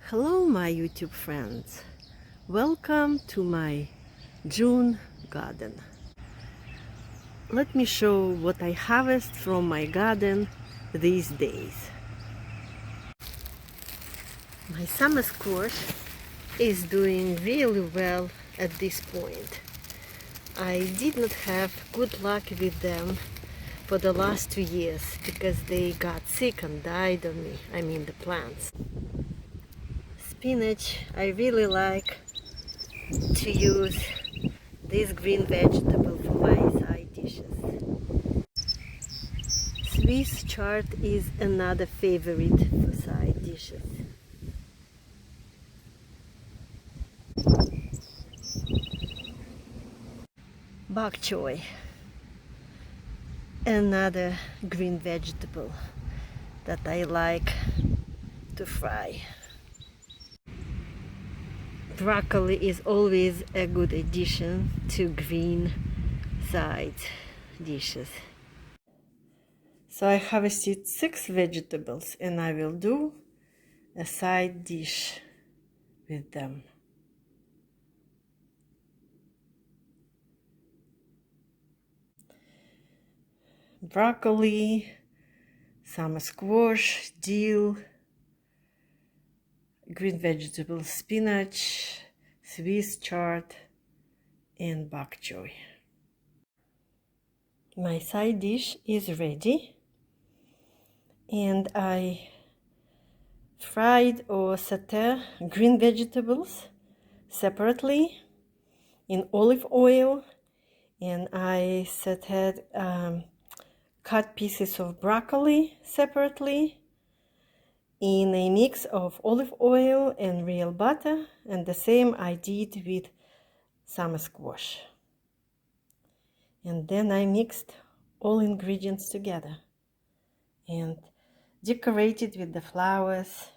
Hello my YouTube friends, welcome to my June garden. Let me show what I harvest from my garden these days. My summer squash is doing really well at this point. I did not have good luck with them for the last 2 years because they got sick and died on me, I mean the plants. Spinach, I really like to use this green vegetable for my side dishes. Swiss chard is another favorite for side dishes. Bok choy, another green vegetable that I like to fry. Broccoli is always a good addition to green side dishes. So I harvested 6 vegetables and I will do a side dish with them. Broccoli, summer squash, dill, green vegetables, spinach, Swiss chard, and bok choy. My side dish is ready, and I fried or sauté green vegetables separately in olive oil, and I sautéed cut pieces of broccoli separately in a mix of olive oil and real butter, and the same I did with summer squash. And then I mixed all ingredients together and decorated with the flowers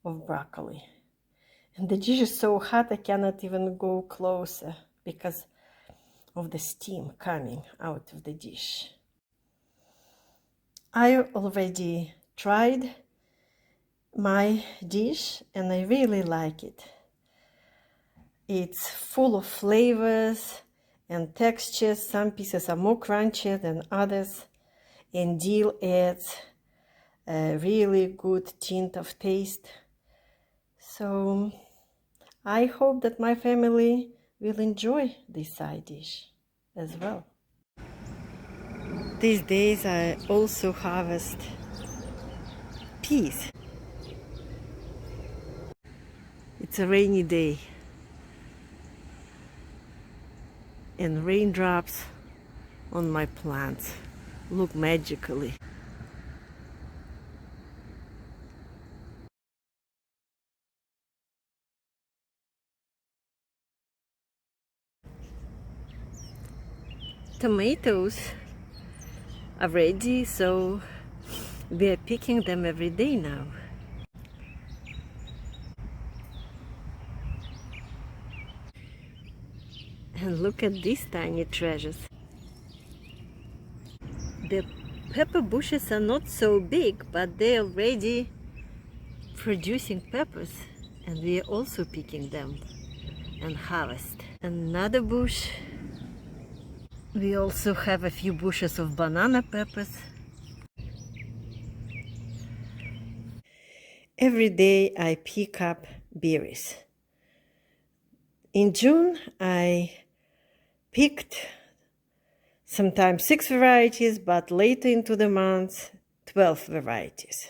of broccoli. And the dish is so hot I cannot even go closer because of the steam coming out of the dish. I already tried my dish and I really like it. It's full of flavors and textures. Some pieces are more crunchy than others, and dill adds a really good tint of taste. So I hope that my family will enjoy this side dish as well. These days I also harvest peas. It's a rainy day and raindrops on my plants look magically. Tomatoes are ready, so we are picking them every day now. And look at these tiny treasures. The pepper bushes are not so big, but they're already producing peppers, and we are also picking them and harvest. Another bush. We also have a few bushes of banana peppers. Every day I pick up berries. In June I picked sometimes 6 varieties, but later into the month 12 varieties.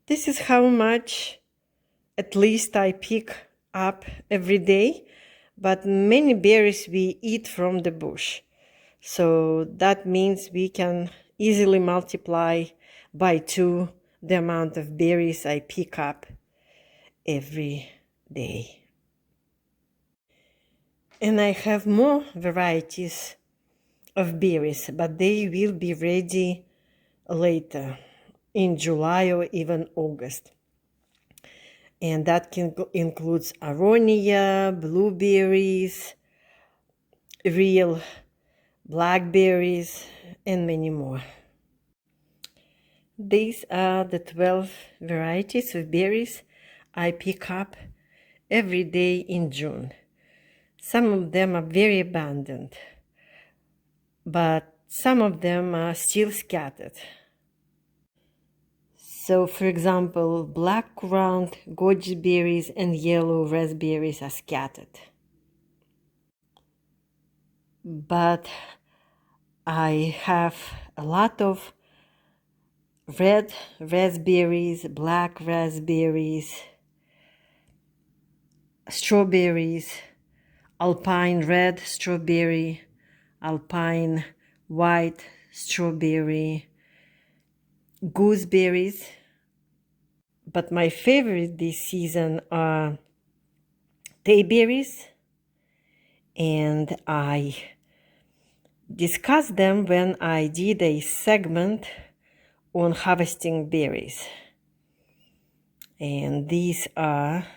This is how much at least I pick up every day, but many berries we eat from the bush. So that means we can easily multiply by 2 the amount of berries I pick up every day. And I have more varieties of berries, but they will be ready later in July or even August. And that includes aronia, blueberries, real blackberries, and many more. These are the 12 varieties of berries I pick up every day in June. Some of them are very abundant, but some of them are still scattered. So, for example, black round goji berries and yellow raspberries are scattered. But I have a lot of red raspberries, black raspberries, strawberries, Alpine red strawberry, Alpine white strawberry, gooseberries. But my favorite this season are tayberries, and I discussed them when I did a segment on harvesting berries. And these are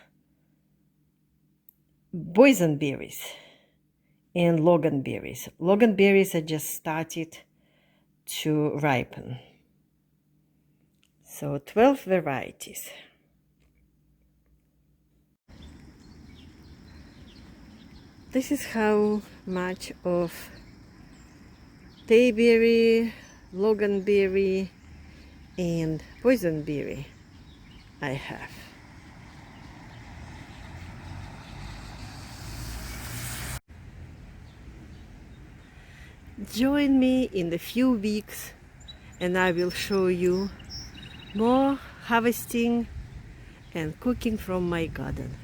boysenberries and loganberries. Loganberries are just started to ripen. So 12 varieties. This is how much of tayberry, loganberry, and boysenberry I have. Join me in a few weeks and I will show you more harvesting and cooking from my garden.